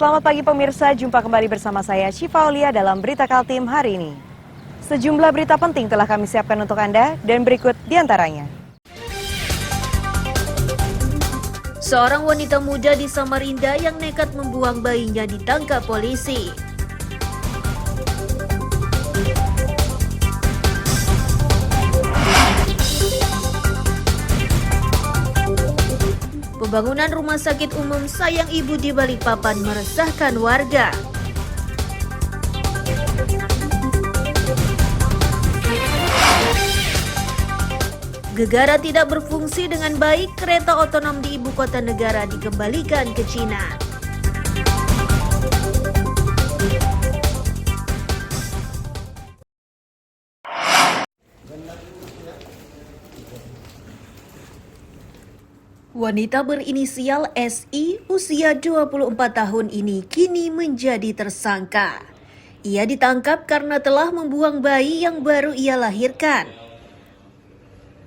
Selamat pagi pemirsa, jumpa kembali bersama saya Syifa Aulia dalam Berita Kaltim hari ini. Sejumlah berita penting telah kami siapkan untuk Anda dan berikut diantaranya. Seorang wanita muda di Samarinda yang nekat membuang bayinya ditangkap polisi. Pembangunan rumah sakit umum Sayang Ibu di Balikpapan meresahkan warga. Gegara tidak berfungsi dengan baik, kereta otonom di ibu kota negara dikembalikan ke Cina. Wanita berinisial SI usia 24 tahun ini kini menjadi tersangka. Ia ditangkap karena telah membuang bayi yang baru ia lahirkan.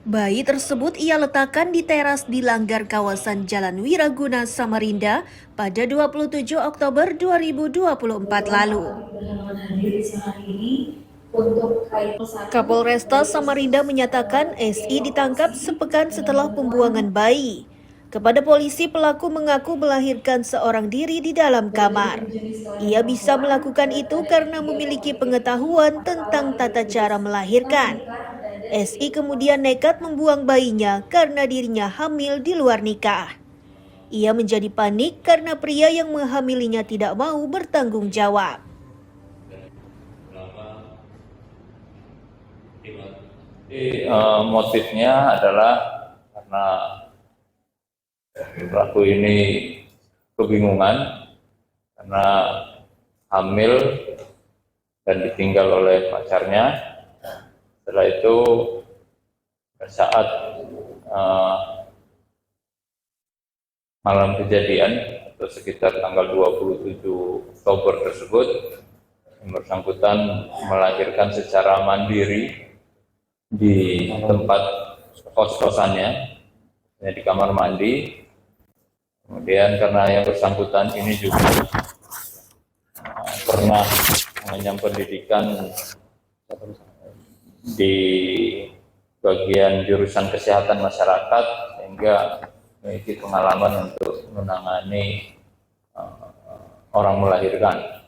Bayi tersebut ia letakkan di teras di langgar kawasan Jalan Wiraguna, Samarinda pada 27 Oktober 2024 lalu. Kapolresta Samarinda menyatakan SI ditangkap sepekan setelah pembuangan bayi. Kepada polisi, pelaku mengaku melahirkan seorang diri di dalam kamar. Ia bisa melakukan itu karena memiliki pengetahuan tentang tata cara melahirkan. SI kemudian nekat membuang bayinya karena dirinya hamil di luar nikah. Ia menjadi panik karena pria yang menghamilinya tidak mau bertanggung jawab. Motifnya adalah karena pelaku ini kebingungan karena hamil dan ditinggal oleh pacarnya. Setelah itu saat malam kejadian atau sekitar tanggal 27 Oktober tersebut, yang bersangkutan melahirkan secara mandiri di tempat kos-kosannya, di kamar mandi. Kemudian karena yang bersangkutan ini juga pernah mengenyam pendidikan di bagian jurusan kesehatan masyarakat, sehingga memiliki pengalaman untuk menangani orang melahirkan.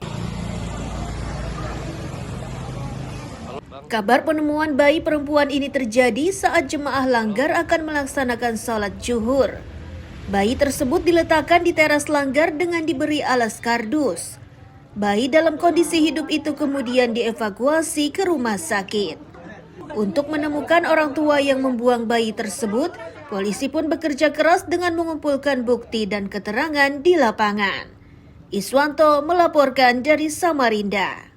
Kabar penemuan bayi perempuan ini terjadi saat jemaah langgar akan melaksanakan sholat zuhur. Bayi tersebut diletakkan di teras langgar dengan diberi alas kardus. Bayi dalam kondisi hidup itu kemudian dievakuasi ke rumah sakit. Untuk menemukan orang tua yang membuang bayi tersebut, polisi pun bekerja keras dengan mengumpulkan bukti dan keterangan di lapangan. Iswanto melaporkan dari Samarinda.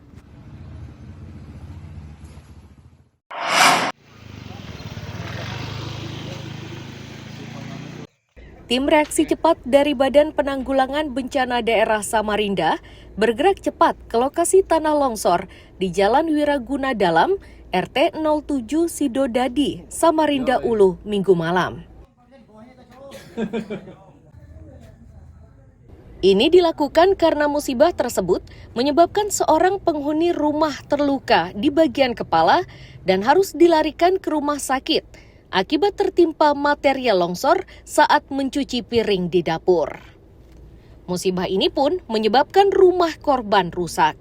Tim reaksi cepat dari Badan Penanggulangan Bencana Daerah Samarinda bergerak cepat ke lokasi tanah longsor di Jalan Wiraguna Dalam, RT 07 Sidodadi, Samarinda Ulu, Minggu malam. Ini dilakukan karena musibah tersebut menyebabkan seorang penghuni rumah terluka di bagian kepala dan harus dilarikan ke rumah sakit akibat tertimpa material longsor saat mencuci piring di dapur. Musibah ini pun menyebabkan rumah korban rusak.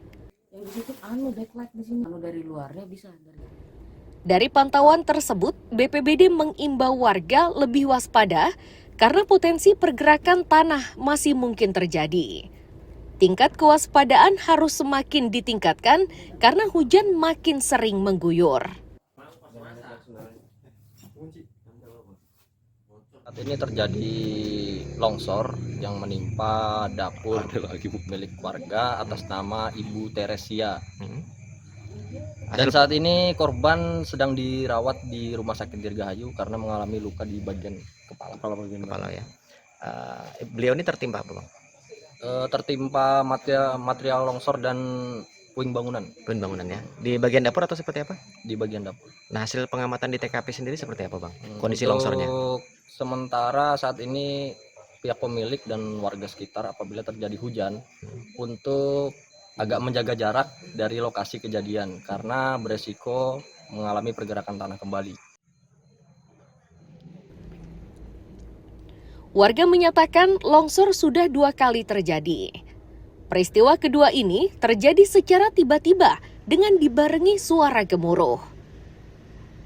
Dari pantauan tersebut, BPBD mengimbau warga lebih waspada karena potensi pergerakan tanah masih mungkin terjadi. Tingkat kewaspadaan harus semakin ditingkatkan karena hujan makin sering mengguyur. Saat ini terjadi longsor yang menimpa dapur milik warga atas nama Ibu Teresia. Dan saat ini korban sedang dirawat di Rumah Sakit Dirgahayu karena mengalami luka di bagian kepala. Kepala ya. Beliau ini tertimpa apa, Bang? Tertimpa material longsor dan puing bangunan. Puing bangunan ya. Di bagian dapur atau seperti apa? Di bagian dapur. Nah, hasil pengamatan di TKP sendiri seperti apa, Bang? Kondisi Untuk longsornya? sementara saat ini pihak pemilik dan warga sekitar apabila terjadi hujan untuk agak menjaga jarak dari lokasi kejadian karena beresiko mengalami pergerakan tanah kembali. Warga menyatakan longsor sudah 2 kali terjadi. Peristiwa kedua ini terjadi secara tiba-tiba dengan dibarengi suara gemuruh.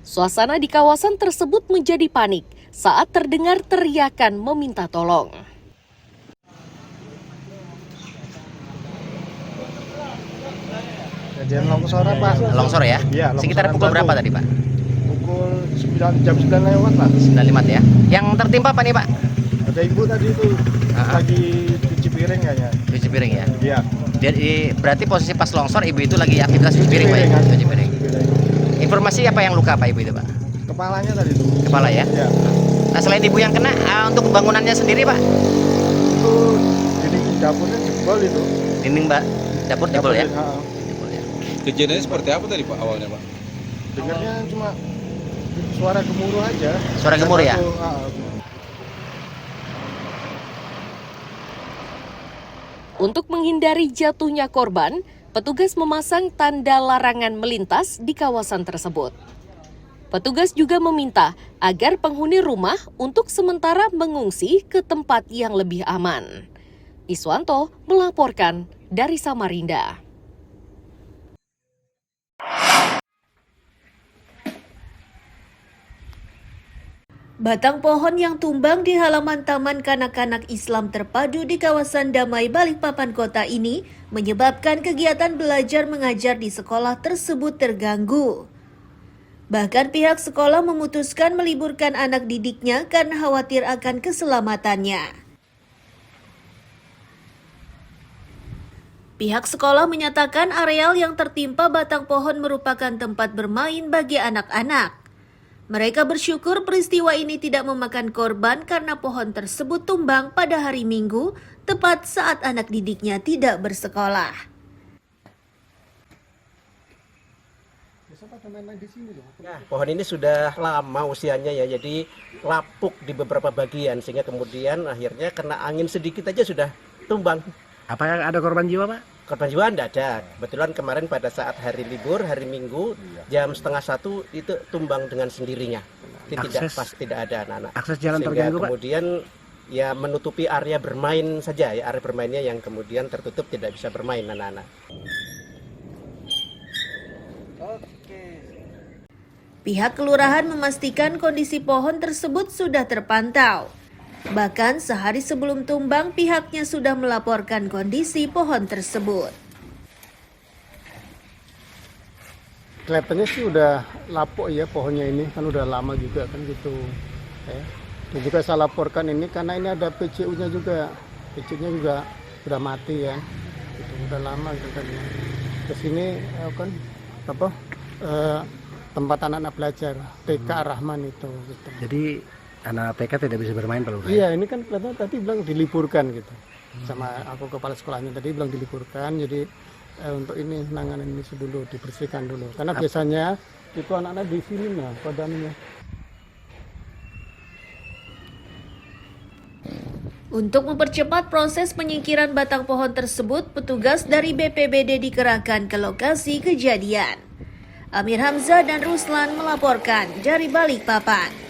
Suasana di kawasan tersebut menjadi panik saat terdengar teriakan meminta tolong. Kejadian longsor Pak. Longsor ya? Iya, Sekitar longsoran pukul batu. berapa tadi Pak? Pukul 9, jam 9 lewat lah. 9.05 ya. Yang tertimpa apa nih Pak? Ada ibu tadi itu lagi cuci piring kayaknya. Cuci piring ya? Iya. Jadi berarti posisi pas longsor ibu itu lagi aktivitas cuci piring Pak ya? kan? Cuci piring. Informasi apa yang luka Pak ibu itu Pak? Kepalanya tadi itu. Kepala ya? Iya. Nah selain ibu yang kena, untuk bangunannya sendiri Pak? Itu dinding dapurnya jebol itu. Dinding Mbak, dapur jebol ya? Ha. Jebol ya. Kejadiannya seperti apa tadi Pak awalnya Pak? Dengarnya cuma suara gemuruh aja. Suara gemuruh ya? Batu, ha. Untuk menghindari jatuhnya korban, petugas memasang tanda larangan melintas di kawasan tersebut. Petugas juga meminta agar penghuni rumah untuk sementara mengungsi ke tempat yang lebih aman. Iswanto melaporkan dari Samarinda. Batang pohon yang tumbang di halaman Taman Kanak-kanak Islam Terpadu di kawasan Damai, Balikpapan kota ini menyebabkan kegiatan belajar mengajar di sekolah tersebut terganggu. Bahkan pihak sekolah memutuskan meliburkan anak didiknya karena khawatir akan keselamatannya. Pihak sekolah menyatakan areal yang tertimpa batang pohon merupakan tempat bermain bagi anak-anak. Mereka bersyukur peristiwa ini tidak memakan korban karena pohon tersebut tumbang pada hari Minggu, tepat saat anak didiknya tidak bersekolah. Nah, pohon ini sudah lama usianya ya, jadi lapuk di beberapa bagian sehingga kemudian akhirnya kena angin sedikit aja sudah tumbang. Apakah ada korban jiwa Pak? Korban jiwa tidak ada. Kebetulan kemarin pada saat hari libur, hari Minggu, jam 12:30 itu tumbang dengan sendirinya. Tidak ada anak-anak. Akses jalan Sehingga terganggu Pak? kemudian ya menutupi area bermain saja ya, area bermainnya yang kemudian tertutup tidak bisa bermain anak-anak. Pihak kelurahan memastikan kondisi pohon tersebut sudah terpantau. Bahkan sehari sebelum tumbang, pihaknya sudah melaporkan kondisi pohon tersebut. Kelihatannya sih udah lapuk ya pohonnya ini, kan udah lama juga kan gitu. Ya. Dan juga saya laporkan ini karena ini ada PCU-nya juga. PCU-nya juga sudah mati ya. Itu udah lama gitu kan. Terus ini kan apa? Tempat anak-anak belajar TK Rahman itu gitu. Jadi anak TK tidak bisa bermain Pak Lurah? Iya, ini kan kelihatan tadi bilang diliburkan gitu. Sama aku kepala sekolahnya tadi bilang diliburkan, jadi untuk ini nanganin ini dulu, dibersihkan dulu. Karena biasanya itu anak-anak di sini nah padanya. Untuk mempercepat proses penyingkiran batang pohon tersebut, petugas dari BPBD dikerahkan ke lokasi kejadian. Amir Hamzah dan Ruslan melaporkan dari Balikpapan.